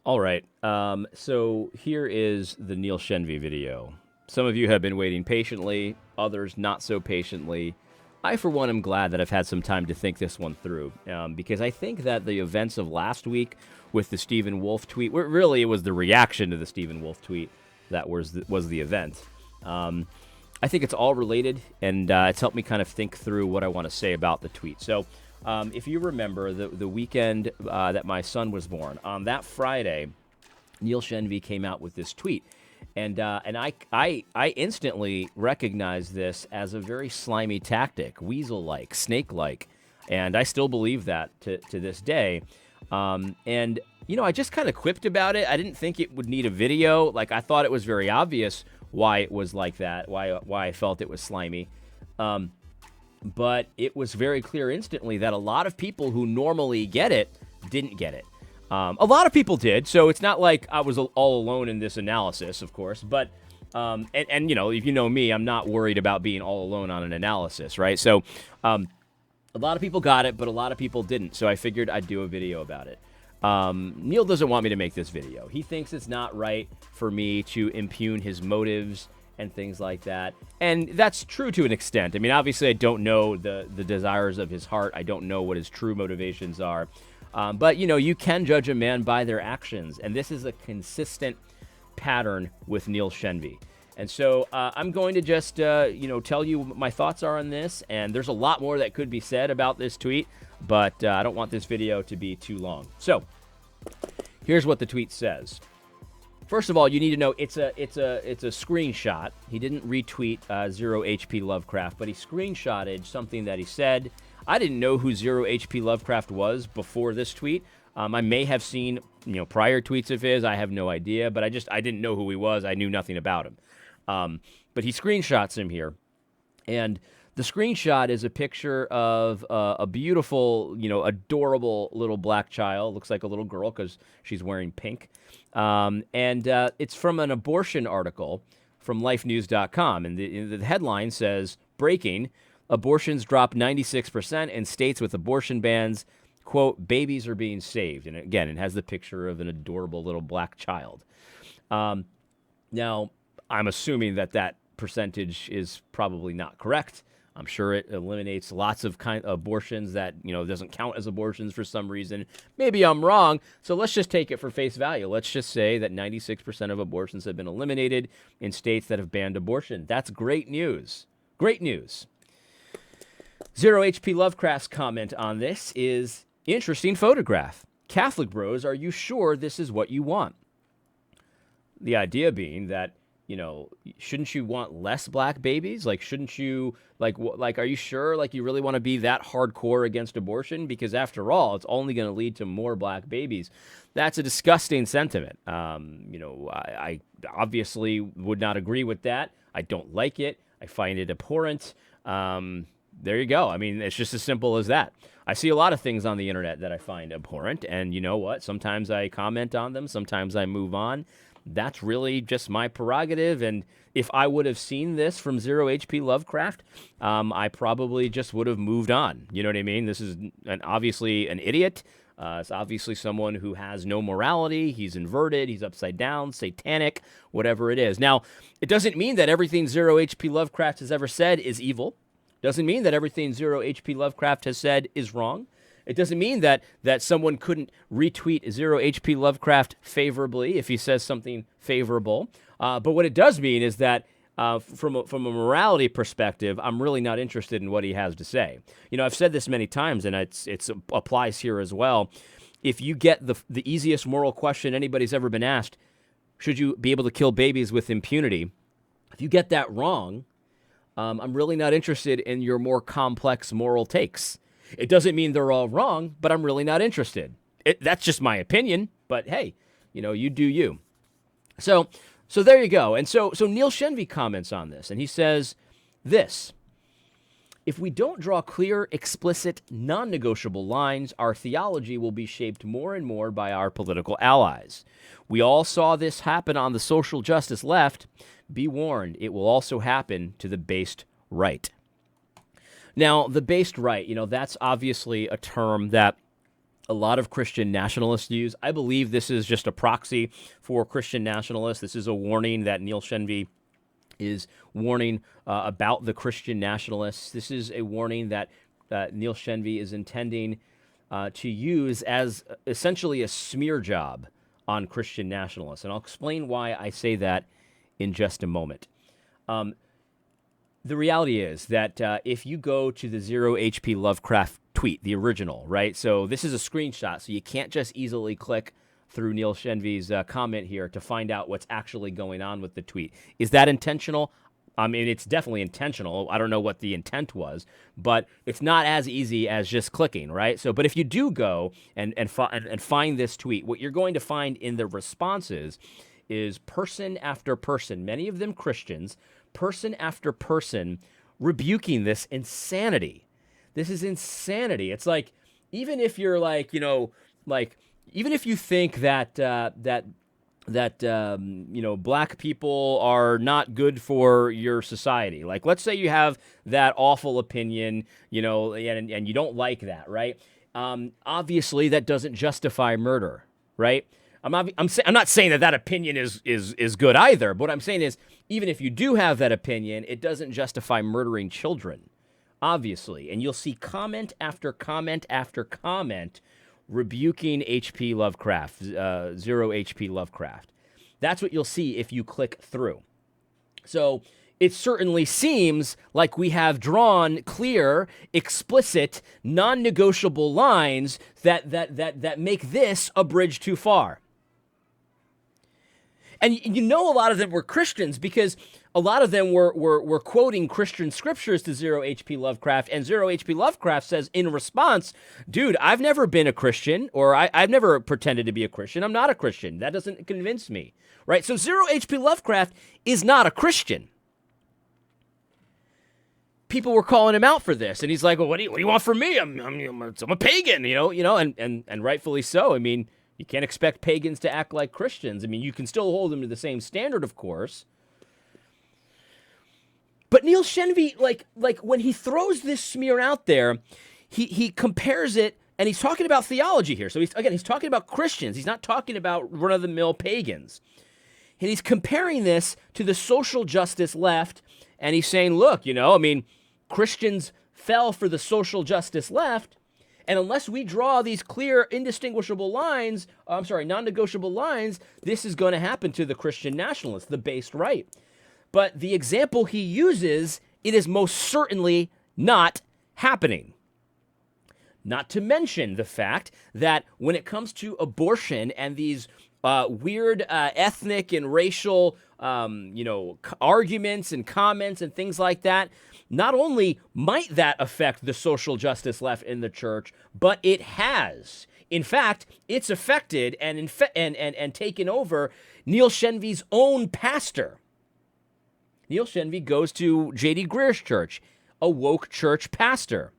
All right. So here is the Neil Shenvi video. Some of you have been waiting patiently, others not so patiently. I, for one, am glad that I've had some time to think this one through because I think that the events of last week with the Stephen Wolf tweet, really it was the reaction to the Stephen Wolf tweet that was the event. Um, I think it's all related, and it's helped me kind of think through what I want to say about the tweet. So, if you remember the weekend that my son was born, on that Friday, Neil Shenvi came out with this tweet, and I instantly recognized this as a very slimy tactic, weasel-like, snake-like, and I still believe that to this day. And I just kind of quipped about it. I didn't think it would need a video. Like I thought it was very obvious why it was like that, why I felt it was slimy. But it was very clear instantly that a lot of people who normally get it didn't get it. A lot of people did, so it's not like I was all alone in this analysis, of course. But and if you know me, I'm not worried about being all alone on an analysis, right? So a lot of people got it, but a lot of people didn't. So I figured I'd do a video about it. Neil doesn't want me to make this video. He thinks it's not right for me to impugn his motives and things like that. And that's true to an extent. I mean, obviously, I don't know the desires of his heart. I don't know what his true motivations are. But, you can judge a man by their actions. And this is a consistent pattern with Neil Shenvi. And so I'm going to just, tell you what my thoughts are on this. And there's a lot more that could be said about this tweet, but I don't want this video to be too long. So here's what the tweet says. First of all, you need to know it's a screenshot. He didn't retweet Zero HP Lovecraft, but he screenshotted something that he said. I didn't know who Zero HP Lovecraft was before this tweet. I may have seen prior tweets of his. I have no idea, but I didn't know who he was. I knew nothing about him. But he screenshots him here, and the screenshot is a picture of a beautiful, adorable little black child. Looks like a little girl because she's wearing pink. And it's from an abortion article from lifenews.com. And the headline says, breaking, abortions drop 96% in states with abortion bans. Quote, babies are being saved. And again, it has the picture of an adorable little black child. Now, I'm assuming that percentage is probably not correct. I'm sure it eliminates lots of abortions that, doesn't count as abortions for some reason. Maybe I'm wrong, so let's just take it for face value. Let's just say that 96% of abortions have been eliminated in states that have banned abortion. That's great news. Great news. Zero HP Lovecraft's comment on this is, interesting photograph. Catholic bros, are you sure this is what you want? The idea being that, shouldn't you want less black babies? Like, shouldn't you, are you sure, you really want to be that hardcore against abortion? Because after all, it's only going to lead to more black babies. That's a disgusting sentiment. I obviously would not agree with that. I don't like it. I find it abhorrent. There you go. I mean, it's just as simple as that. I see a lot of things on the internet that I find abhorrent, and you know what? Sometimes I comment on them. Sometimes I move on. That's really just my prerogative. And if I would have seen this from Zero HP Lovecraft, I probably just would have moved on. You know what I mean? This is obviously an idiot. It's obviously someone who has no morality. He's inverted. He's upside down, satanic, whatever it is. Now, it doesn't mean that everything Zero HP Lovecraft has ever said is evil. Doesn't mean that everything Zero HP Lovecraft has said is wrong. It doesn't mean that someone couldn't retweet Zero HP Lovecraft favorably if he says something favorable. But what it does mean is that from a morality perspective, I'm really not interested in what he has to say. I've said this many times, and it applies here as well. If you get the easiest moral question anybody's ever been asked, should you be able to kill babies with impunity? If you get that wrong, I'm really not interested in your more complex moral takes. It doesn't mean they're all wrong, but I'm really not interested. That's just my opinion, but hey, you do you. So there you go. And so Neil Shenvi comments on this, and he says this: if we don't draw clear, explicit, non-negotiable lines, our theology will be shaped more and more by our political allies. We all saw this happen on the social justice left. Be warned, it will also happen to the based right. Now, the based right, that's obviously a term that a lot of Christian nationalists use. I believe this is just a proxy for Christian nationalists. This is a warning that Neil Shenvi is warning about the Christian nationalists. This is a warning that Neil Shenvi is intending to use as essentially a smear job on Christian nationalists. And I'll explain why I say that in just a moment. The reality is that if you go to the 0HP Lovecraft tweet, the original, right? So this is a screenshot, so you can't just easily click through Neil Shenvi's comment here to find out what's actually going on with the tweet. Is that intentional? I mean, it's definitely intentional. I don't know what the intent was, but it's not as easy as just clicking, right? So, but if you do go and find this tweet, what you're going to find in the responses is person after person, many of them Christians, person after person rebuking this insanity. This is insanity. It's like, even if you're like, even if you think that black people are not good for your society. Like, let's say you have that awful opinion, and you don't like that, right? Obviously, that doesn't justify murder, right? I'm not saying that opinion is good either. But what I'm saying is, even if you do have that opinion, it doesn't justify murdering children, obviously. And you'll see comment after comment after comment rebuking H.P. Lovecraft, 0 H.P. Lovecraft. That's what you'll see if you click through. So it certainly seems like we have drawn clear, explicit, non-negotiable lines that make this a bridge too far. And a lot of them were Christians, because a lot of them were quoting Christian scriptures to 0 H.P. Lovecraft, and 0 H.P. Lovecraft says in response, dude, I've never been a Christian, or I've never pretended to be a Christian. I'm not a Christian. That doesn't convince me, right? So 0 H.P. Lovecraft is not a Christian. People were calling him out for this, and he's like, well, what do you want from me? I'm a pagan, and rightfully so. I mean, you can't expect pagans to act like Christians. I mean, you can still hold them to the same standard, of course. But Neil Shenvi, like when he throws this smear out there, he compares it, and he's talking about theology here. So he's talking about Christians. He's not talking about run-of-the-mill pagans. And he's comparing this to the social justice left, and he's saying, look, Christians fell for the social justice left, and unless we draw these clear, indistinguishable lines, non-negotiable lines, this is going to happen to the Christian nationalists, the based right. But the example he uses, it is most certainly not happening. Not to mention the fact that when it comes to abortion and these weird ethnic and racial, arguments and comments and things like that, not only might that affect the social justice left in the church, but it has. In fact, it's affected and taken over Neil Shenvi's own pastor. Neil Shenvi goes to J.D. Greer's church, a woke church pastor.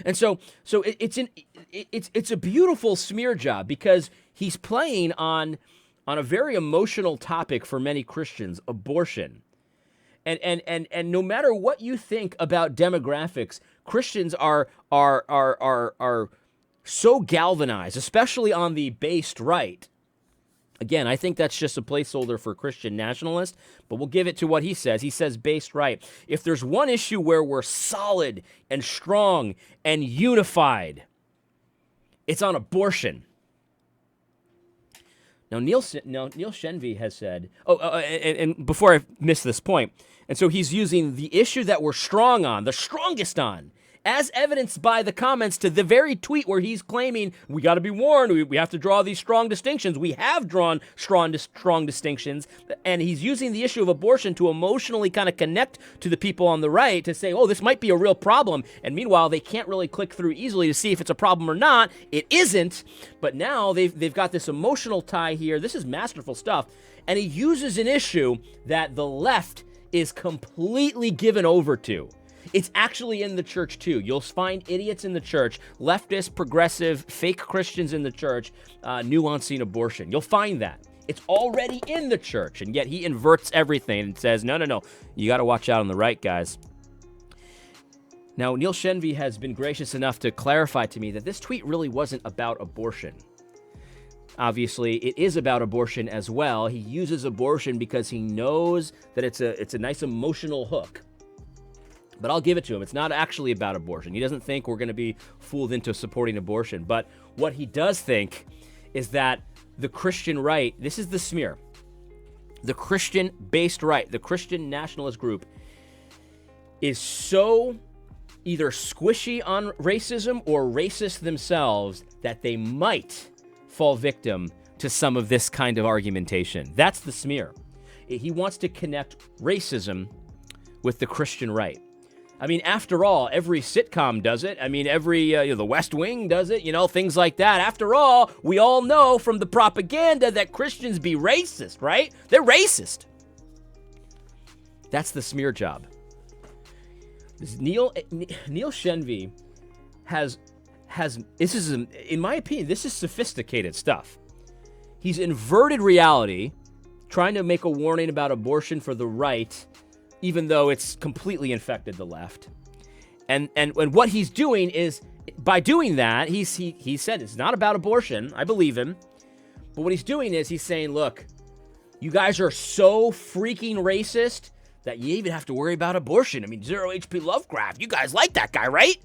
And so it's a beautiful smear job, because he's playing on a very emotional topic for many Christians, abortion. And no matter what you think about demographics, Christians are so galvanized, especially on the based right. Again, I think that's just a placeholder for Christian nationalists, but we'll give it to what he says. He says based right. If there's one issue where we're solid and strong and unified, it's on abortion. Now, Neil Shenvi has said, and before I miss this point, and so he's using the issue that we're strong on, the strongest on, as evidenced by the comments to the very tweet where he's claiming we got to be warned, we have to draw these strong distinctions. We have drawn strong distinctions, and he's using the issue of abortion to emotionally kind of connect to the people on the right to say, oh, this might be a real problem, and meanwhile, they can't really click through easily to see if it's a problem or not. It isn't, but now they've got this emotional tie here. This is masterful stuff, and he uses an issue that the left is completely given over to. It's actually in the church, too. You'll find idiots in the church, leftist, progressive, fake Christians in the church, nuancing abortion. You'll find that. It's already in the church, and yet he inverts everything and says, no, you got to watch out on the right, guys. Now, Neil Shenvi has been gracious enough to clarify to me that this tweet really wasn't about abortion. Obviously, it is about abortion as well. He uses abortion because he knows that it's a nice emotional hook. But I'll give it to him. It's not actually about abortion. He doesn't think we're going to be fooled into supporting abortion. But what he does think is that the Christian right, this is the smear, the Christian-based right, the Christian nationalist group, is so either squishy on racism or racist themselves that they might fall victim to some of this kind of argumentation. That's the smear. He wants to connect racism with the Christian right. I mean, after all, every sitcom does it. I mean, The West Wing does it, things like that. After all, we all know from the propaganda that Christians be racist, right? They're racist. That's the smear job. Neil Shenvi has this is, in my opinion, this is sophisticated stuff. He's inverted reality, trying to make a warning about abortion for the right, even though it's completely infected the left. And what he's doing is, by doing that, he said it's not about abortion. I believe him. But what he's doing is he's saying, look, you guys are so freaking racist that you even have to worry about abortion. I mean, Zero H.P. Lovecraft, you guys like that guy, right?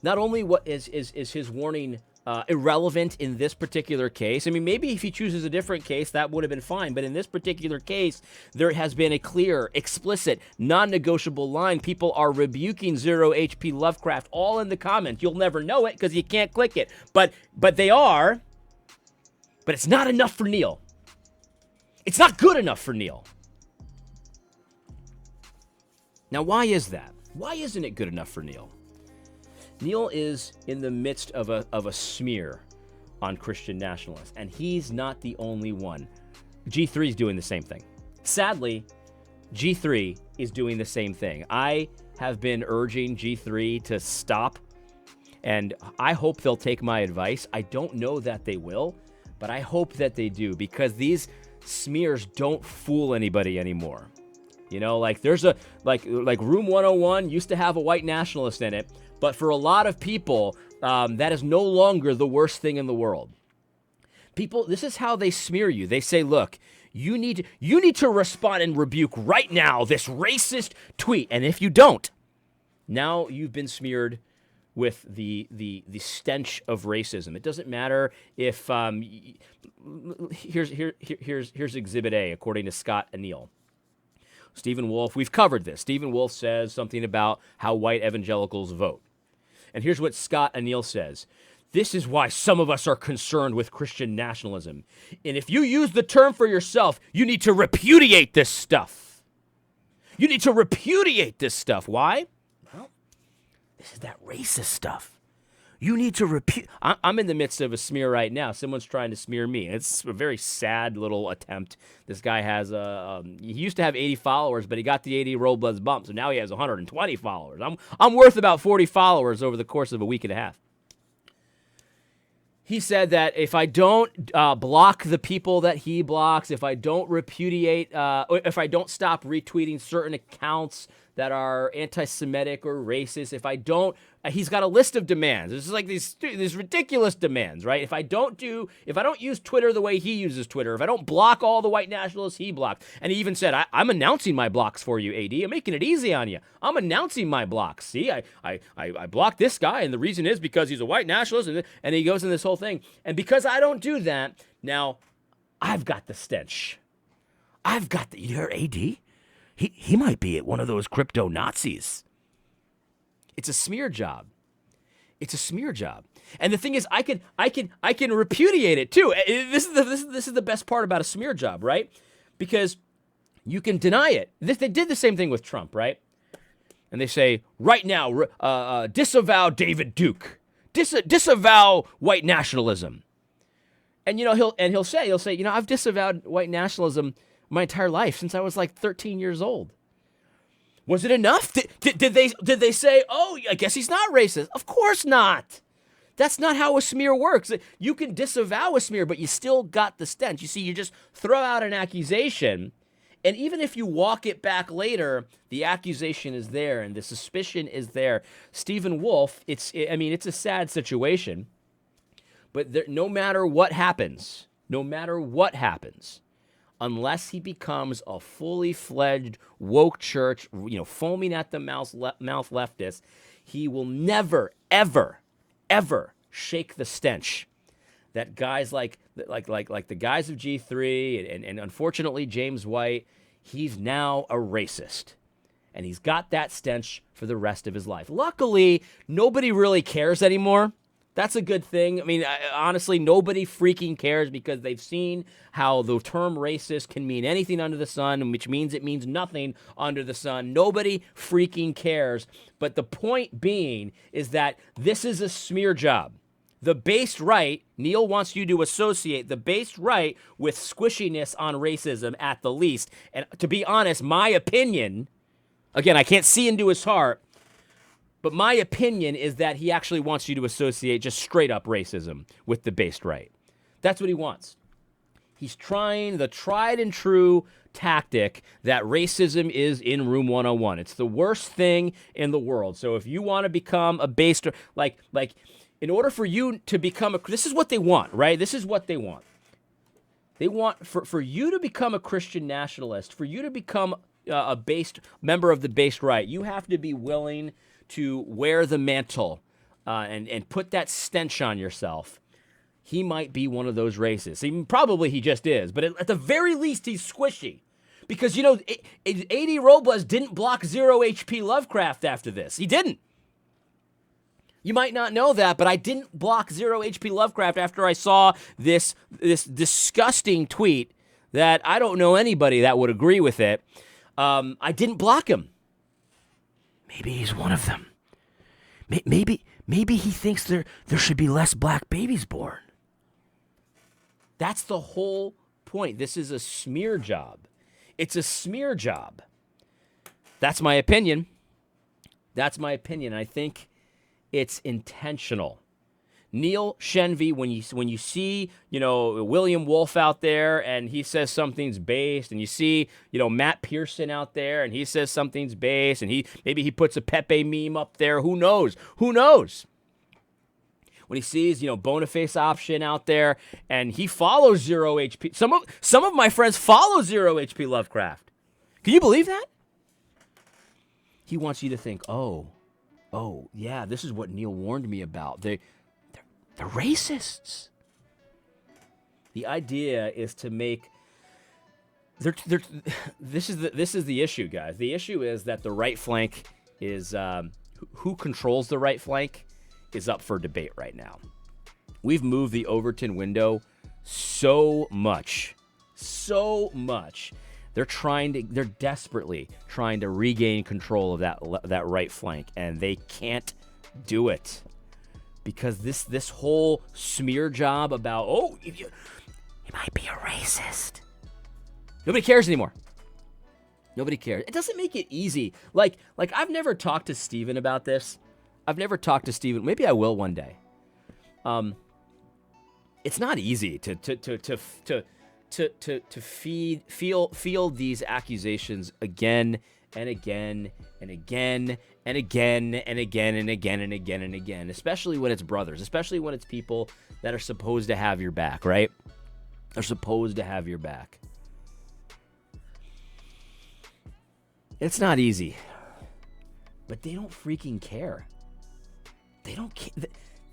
Not only what is his warning irrelevant in this particular case. I mean, maybe if he chooses a different case, that would have been fine. But in this particular case, there has been a clear, explicit, non-negotiable line. People are rebuking Zero H.P. Lovecraft all in the comments. You'll never know it because you can't click it. But they are. But it's not enough for Neil. It's not good enough for Neil. Now, why is that? Why isn't it good enough for Neil? Neil is in the midst of a smear on Christian nationalists, and he's not the only one. G3 is doing the same thing. Sadly, G3 is doing the same thing. I have been urging G3 to stop, and I hope they'll take my advice. I don't know that they will, but I hope that they do, because these smears don't fool anybody anymore. There's like Room 101 used to have a white nationalist in it, but for a lot of people, that is no longer the worst thing in the world. People, this is how they smear you. They say, look, you need to respond and rebuke right now this racist tweet. And if you don't, now you've been smeared with the stench of racism. It doesn't matter if here's Exhibit A, according to Scott Anil. Stephen Wolfe, we've covered this. Stephen Wolfe says something about how white evangelicals vote. And here's what Scott Anil says. This is why some of us are concerned with Christian nationalism. And if you use the term for yourself, you need to repudiate this stuff. You need to repudiate this stuff. Why? Well, this is that racist stuff. You need to I'm in the midst of a smear right now. Someone's trying to smear me. It's a very sad little attempt. This guy has he used to have 80 followers, but he got the 80 Robles bump, so now he has 120 followers. I'm worth about 40 followers over the course of a week and a half. He said that if I don't block the people that he blocks, if I don't repudiate, if I don't stop retweeting certain accounts that are anti-Semitic or racist, if I don't, he's got a list of demands. This is like these ridiculous demands, right? If I don't use Twitter the way he uses Twitter, if I don't block all the white nationalists he blocked, and he even said, I'm announcing my blocks for you, AD. I'm making it easy on you. I'm announcing my blocks. See, I blocked this guy, and the reason is because he's a white nationalist, and he goes in this whole thing. And because I don't do that, now I've got the stench. You hear AD? He might be one of those crypto Nazis. It's a smear job. It's a smear job. And the thing is, I can repudiate it too. This is the best part about a smear job, right? Because you can deny it. They did the same thing with Trump, right? And they say right now, disavow David Duke, disavow white nationalism. And he'll say, I've disavowed white nationalism my entire life since I was like 13 years old. Was it enough? Did they say, oh, I guess he's not racist? Of course not. That's not how a smear works. You can disavow a smear, but you still got the stench. You see, you just throw out an accusation, And even if you walk it back later, the accusation is there and the suspicion is there. Stephen Wolf, it's a sad situation, but no matter what happens, unless he becomes a fully fledged woke church, foaming at the mouth leftist, he will never, ever, ever shake the stench that guys like the guys of G3 and unfortunately James White, he's now a racist. And he's got that stench for the rest of his life. Luckily, nobody really cares anymore. That's a good thing. I mean, honestly, nobody freaking cares because they've seen how the term racist can mean anything under the sun, which means it means nothing under the sun. Nobody freaking cares. But the point being is that this is a smear job. The based right, Neil wants you to associate the based right with squishiness on racism at the least. And to be honest, my opinion, again, I can't see into his heart, but my opinion is that he actually wants you to associate just straight up racism with the based right. That's what he wants. He's trying the tried and true tactic that racism is in Room 101. It's the worst thing in the world. So if you want to become a based, in order for you to become this is what they want, right? This is what they want. They want for you to become a Christian nationalist, for you to become a based member of the based right, you have to be willing to wear the mantle and put that stench on yourself. He might be one of those racists. Probably he just is, but at the very least, he's squishy. Because, A.D. Robles didn't block Zero HP Lovecraft after this. He didn't. You might not know that, but I didn't block Zero HP Lovecraft after I saw this disgusting tweet that I don't know anybody that would agree with it. I didn't block him. Maybe he's one of them. Maybe he thinks there should be less black babies born. That's the whole point. This is a smear job. It's a smear job. That's my opinion. I think it's intentional. Neil Shenvi, when you see, William Wolf out there and he says something's based, and you see, Matt Pearson out there and he says something's based, and maybe he puts a Pepe meme up there. Who knows? When he sees, Boniface Option out there and he follows Zero HP. Some of my friends follow Zero HP Lovecraft. Can you believe that? He wants you to think, oh, yeah, this is what Neil warned me about. They're racists. The idea is to make. This is the issue, guys. The issue is that the right flank is who controls the right flank is up for debate right now. We've moved the Overton window so much. They're desperately trying to regain control of that right flank, and they can't do it. Because this whole smear job about, he might be a racist. Nobody cares anymore. Nobody cares. It doesn't make it easy. Like I've never talked to Steven about this. Maybe I will one day. It's not easy to field these accusations again and again and again and again and again and again and again and again, especially when it's brothers, especially when it's people that are supposed to have your back, right? They're supposed to have your back. It's not easy, but they don't freaking care. They don't care.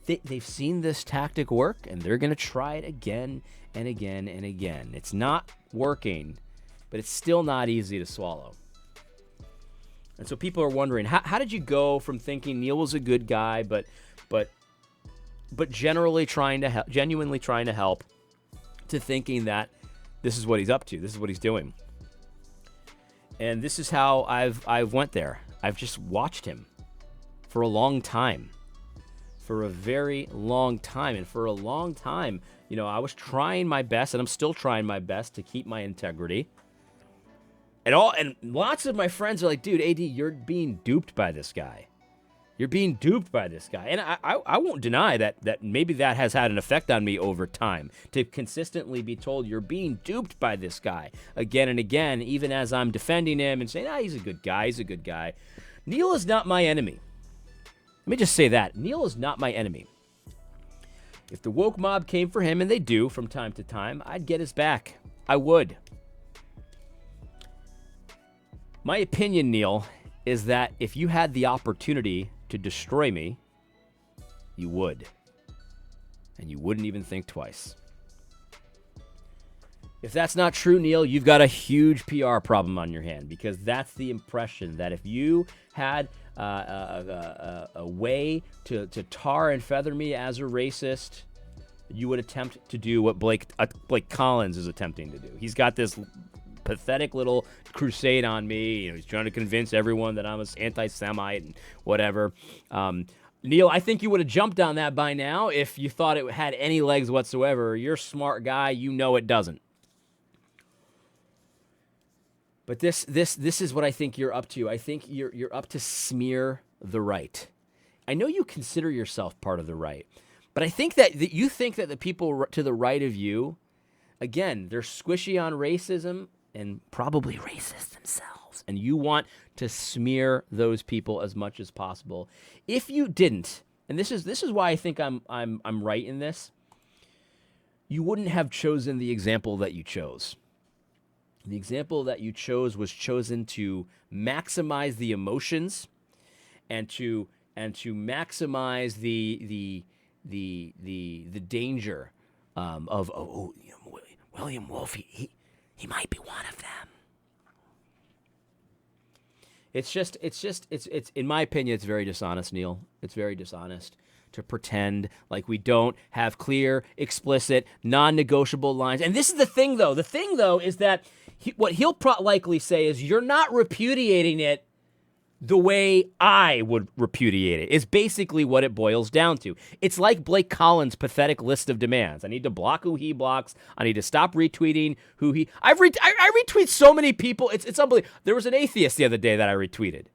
They've seen this tactic work, and they're going to try it again and again and again. It's not working, but it's still not easy to swallow. And so people are wondering, how did you go from thinking Neil was a good guy, but genuinely trying to help, to thinking that this is what he's up to, this is what he's doing? And this is how I've went there. I've just watched him for a long time. For a very long time. And for a long time, I was trying my best, and I'm still trying my best to keep my integrity. And lots of my friends are like, dude, AD, you're being duped by this guy. You're being duped by this guy. And I won't deny that maybe that has had an effect on me over time, to consistently be told you're being duped by this guy again and again, even as I'm defending him and saying, he's a good guy, he's a good guy. Neil is not my enemy. Let me just say that. Neil is not my enemy. If the woke mob came for him, and they do from time to time, I'd get his back. I would. My opinion, Neil, is that if you had the opportunity to destroy me, you would. And you wouldn't even think twice. If that's not true, Neil, you've got a huge PR problem on your hand, because that's the impression that if you had a way to tar and feather me as a racist, you would attempt to do what Blake Collins is attempting to do. He's got this pathetic little crusade on me. He's trying to convince everyone that I'm an anti-Semite and whatever. Neil, I think you would have jumped on that by now if you thought it had any legs whatsoever. You're a smart guy. You know it doesn't. But this is what I think you're up to. I think you're up to smear the right. I know you consider yourself part of the right, but I think that you think that the people to the right of you, again, they're squishy on racism and probably racist themselves, and you want to smear those people as much as possible. If you didn't, and this is why I think I'm right in this, you wouldn't have chosen the example that you chose. The example that you chose was chosen to maximize the emotions and to maximize the danger of William Wolfe. He might be one of them. It's in my opinion, it's very dishonest, Neil. It's very dishonest to pretend like we don't have clear, explicit, non-negotiable lines. And this is the thing, though. The thing, though, is that what he'll likely say is, you're not repudiating it the way I would repudiate it, is basically what it boils down to. It's like Blake Collins' pathetic list of demands. I need to block who he blocks. I need to stop retweeting who he... I retweet so many people. It's unbelievable. There was an atheist the other day that I retweeted.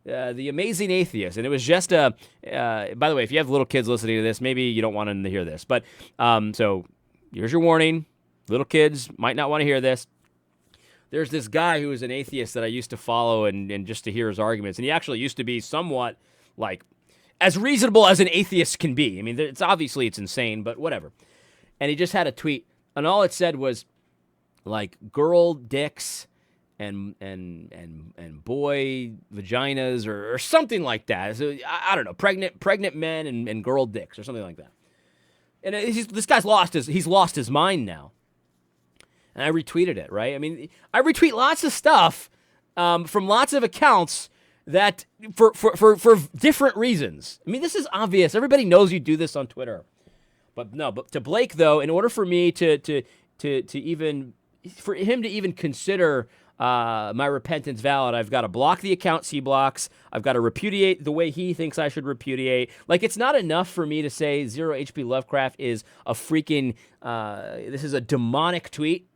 The Amazing Atheist. And it was just by the way, if you have little kids listening to this, maybe you don't want them to hear this. But so here's your warning. Little kids might not want to hear this. There's this guy who is an atheist that I used to follow and just to hear his arguments. And he actually used to be somewhat like as reasonable as an atheist can be. I mean, it's insane, but whatever. And he just had a tweet, and all it said was like girl dicks and boy vaginas or something like that. So, I don't know, pregnant men and girl dicks or something like that. And this guy's lost his mind now. And I retweeted it, right? I mean, I retweet lots of stuff from lots of accounts that for different reasons. I mean, this is obvious. Everybody knows you do this on Twitter. But to Blake, though, in order for me to even for him to even consider my repentance valid, I've got to block the accounts he blocks. I've got to repudiate the way he thinks I should repudiate. Like, it's not enough for me to say Zero H.P. Lovecraft is a freaking this is a demonic tweet.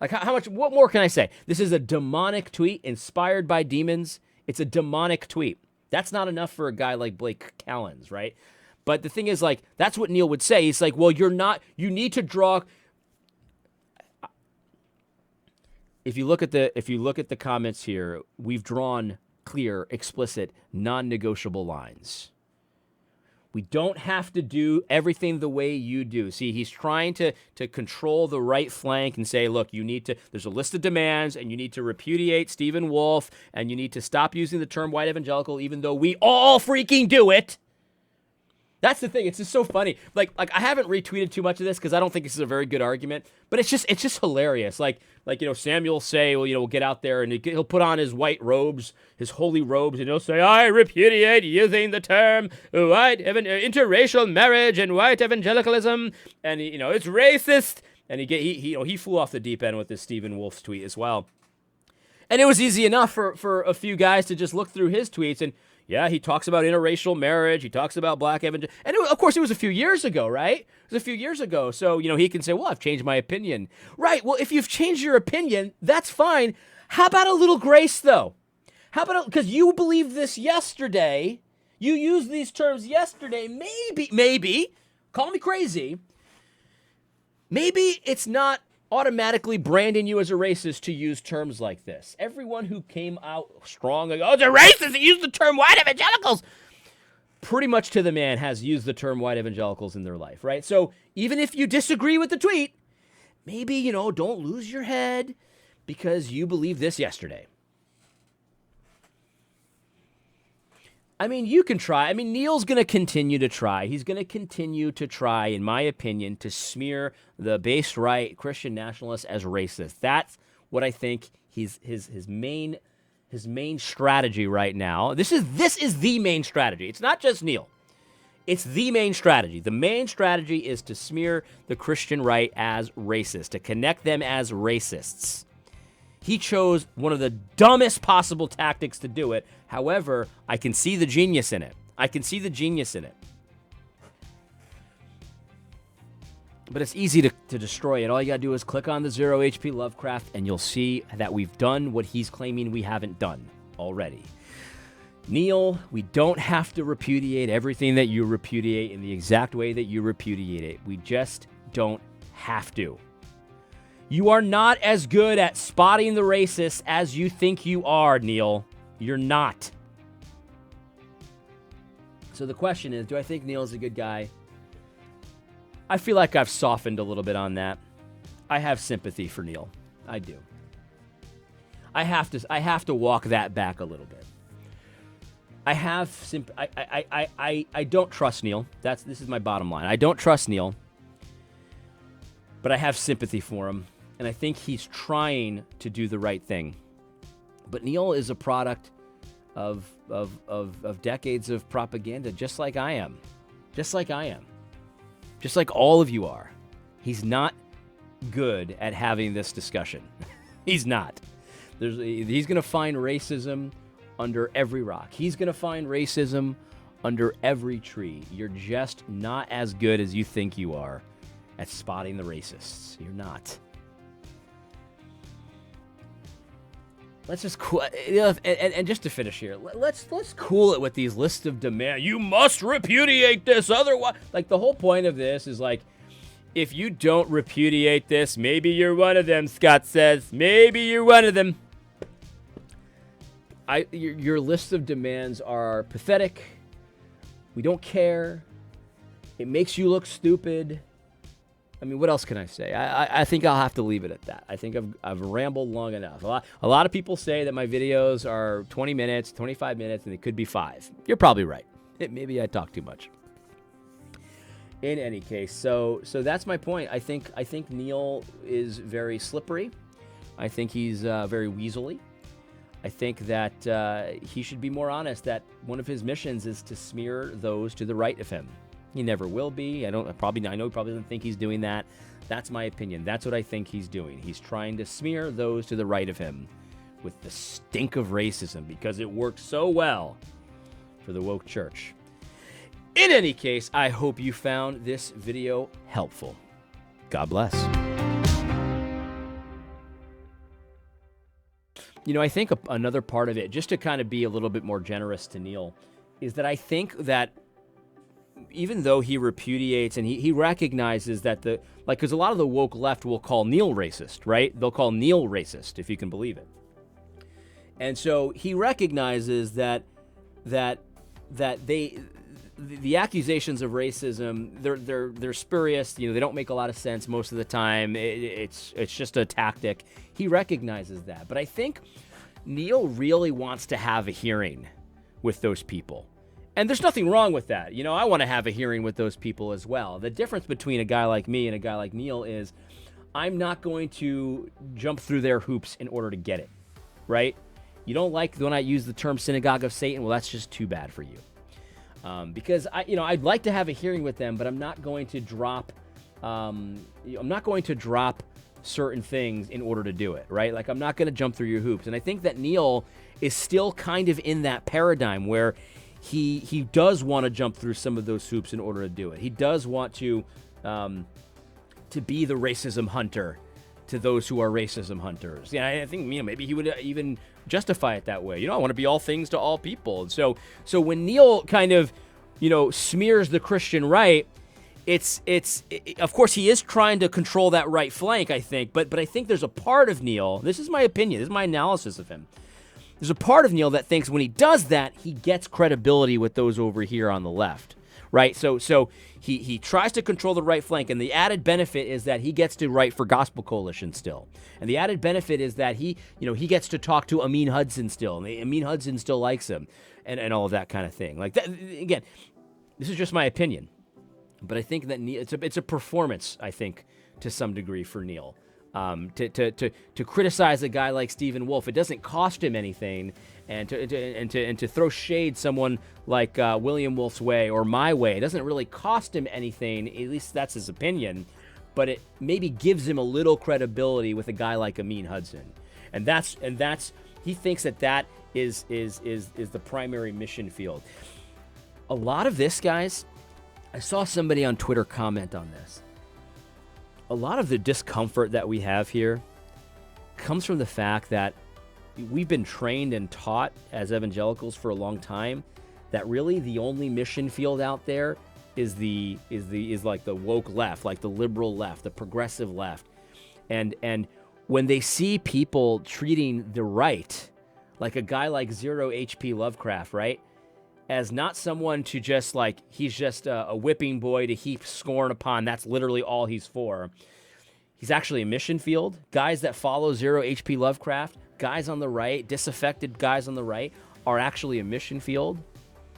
Like, what more can I say? This is a demonic tweet inspired by demons. It's a demonic tweet. That's not enough for a guy like Blake Collins, right? But the thing is, like, that's what Neil would say. He's like, well, you need to draw. If you look at the comments here, we've drawn clear, explicit, non-negotiable lines. We don't have to do everything the way you do. See, he's trying to control the right flank and say, look, there's a list of demands, and you need to repudiate Stephen Wolfe, and you need to stop using the term white evangelical, even though we all freaking do it. That's the thing. It's just so funny. Like I haven't retweeted too much of this because I don't think this is a very good argument, but it's just hilarious. Like Samuel will say, well, we'll get out there and he'll put on his white robes, his holy robes, and he'll say, I repudiate using the term interracial marriage and white evangelicalism, and it's racist. And he flew off the deep end with this Stephen Wolfe tweet as well. And it was easy enough for a few guys to just look through his tweets and, yeah, he talks about interracial marriage. He talks about black evangel. And of course, it was a few years ago, right? It was a few years ago. So, he can say, well, I've changed my opinion. Right. Well, if you've changed your opinion, that's fine. How about a little grace, though? How about, because you believed this yesterday. You used these terms yesterday. Maybe, call me crazy. Maybe it's not automatically branding you as a racist to use terms like this. Everyone who came out strong, like, oh, they're racist, they use the term white evangelicals, pretty much to the man has used the term white evangelicals in their life, right? So even if you disagree with the tweet, maybe, don't lose your head because you believed this yesterday. I mean, you can try. I mean, Neil's going to continue to try. He's going to continue to try, in my opinion, to smear the base right Christian nationalists as racist. That's what I think his main strategy right now. This is the main strategy. It's not just Neil. It's the main strategy. The main strategy is to smear the Christian right as racist, to connect them as racists. He chose one of the dumbest possible tactics to do it. However, I can see the genius in it. But it's easy to destroy it. All you got to do is click on the 0 HP Lovecraft, and you'll see that we've done what he's claiming we haven't done already. Neil, we don't have to repudiate everything that you repudiate in the exact way that you repudiate it. We just don't have to. You are not as good at spotting the racists as you think you are, Neil. You're not. So the question is, do I think Neil's a good guy? I feel like I've softened a little bit on that. I have sympathy for Neil. I do. I have to walk that back a little bit. I don't trust Neil. This is my bottom line. I don't trust Neil. But I have sympathy for him. And I think he's trying to do the right thing. But Neil is a product of decades of propaganda, just like I am. Just like all of you are. He's not good at having this discussion. He's not. He's going to find racism under every rock. He's going to find racism under every tree. You're just not as good as you think you are at spotting the racists. You're not. Let's just cool, and just to finish here, let's cool it with these lists of demands. You must repudiate this, otherwise. Like, the whole point of this is, like, if you don't repudiate this, maybe you're one of them. Scott says, maybe you're one of them. Your list of demands are pathetic. We don't care. It makes you look stupid. I mean, what else can I say? I think I'll have to leave it at that. I think I've rambled long enough. A lot of people say that my videos are 20 minutes, 25 minutes, and they could be 5. You're probably right. Maybe I talk too much. In any case, so that's my point. I think Neil is very slippery. I think he's very weaselly. I think that he should be more honest that one of his missions is to smear those to the right of him. He never will be. I know he probably doesn't think he's doing that. That's my opinion. That's what I think he's doing. He's trying to smear those to the right of him with the stink of racism because it works so well for the woke church. In any case, I hope you found this video helpful. God bless. I think another part of it, just to kind of be a little bit more generous to Neil, is that I think that even though he repudiates and he recognizes that because a lot of the woke left will call Neil racist, right? They'll call Neil racist, if you can believe it. And so he recognizes that the accusations of racism, they're spurious. They don't make a lot of sense most of the time. It's just a tactic. He recognizes that. But I think Neil really wants to have a hearing with those people. And there's nothing wrong with that. I want to have a hearing with those people as well. The difference between a guy like me and a guy like Neil is I'm not going to jump through their hoops in order to get it, right? You don't like when I use the term synagogue of Satan? Well, that's just too bad for you. Because I'd like to have a hearing with them, but I'm not going to drop certain things in order to do it, right? Like, I'm not going to jump through your hoops. And I think that Neil is still kind of in that paradigm where he does want to jump through some of those hoops in order to do it. He does want to be the racism hunter, to those who are racism hunters. Yeah, I think maybe he would even justify it that way. I want to be all things to all people. And so when Neil kind of smears the Christian right, it's of course he is trying to control that right flank, I think, but I think there's a part of Neil, this is my opinion, this is my analysis of him. There's a part of Neil that thinks when he does that, he gets credibility with those over here on the left, right? So he tries to control the right flank, and the added benefit is that he gets to write for Gospel Coalition still. And the added benefit is that he gets to talk to Amin Hudson still, and Amin Hudson still likes him, and all of that kind of thing. Like that, again, this is just my opinion, but I think that Neil, it's a performance, I think, to some degree for Neil. To criticize a guy like Stephen Wolf, it doesn't cost him anything, and to throw shade someone like William Wolf's way or my way, it doesn't really cost him anything. At least that's his opinion, but it maybe gives him a little credibility with a guy like Amin Hudson, and that's he thinks that is the primary mission field. A lot of this, guys, I saw somebody on Twitter comment on this. A lot of the discomfort that we have here comes from the fact that we've been trained and taught as evangelicals for a long time that really the only mission field out there is like the woke left, like the liberal left, the progressive left. And when they see people treating the right, like a guy like Zero HP Lovecraft, right, as not someone to just he's just a whipping boy to heap scorn upon. That's literally all he's for. He's actually a mission field. Guys that follow Zero HP Lovecraft, guys on the right, disaffected guys on the right, are actually a mission field.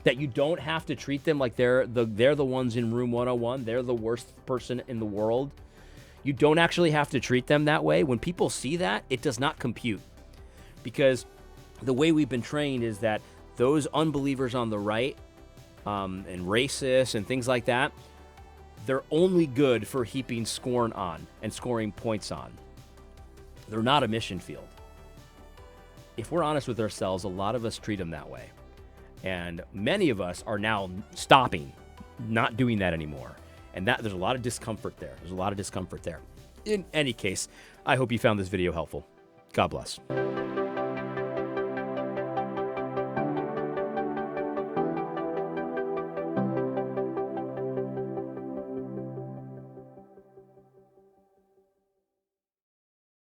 That you don't have to treat them like they're the ones in room 101. They're the worst person in the world. You don't actually have to treat them that way. When people see that, it does not compute. Because the way we've been trained is that those unbelievers on the right, and racists and things like that, they're only good for heaping scorn on and scoring points on. They're not a mission field. If we're honest with ourselves, a lot of us treat them that way. And many of us are now stopping, not doing that anymore. And there's a lot of discomfort there. In any case, I hope you found this video helpful. God bless.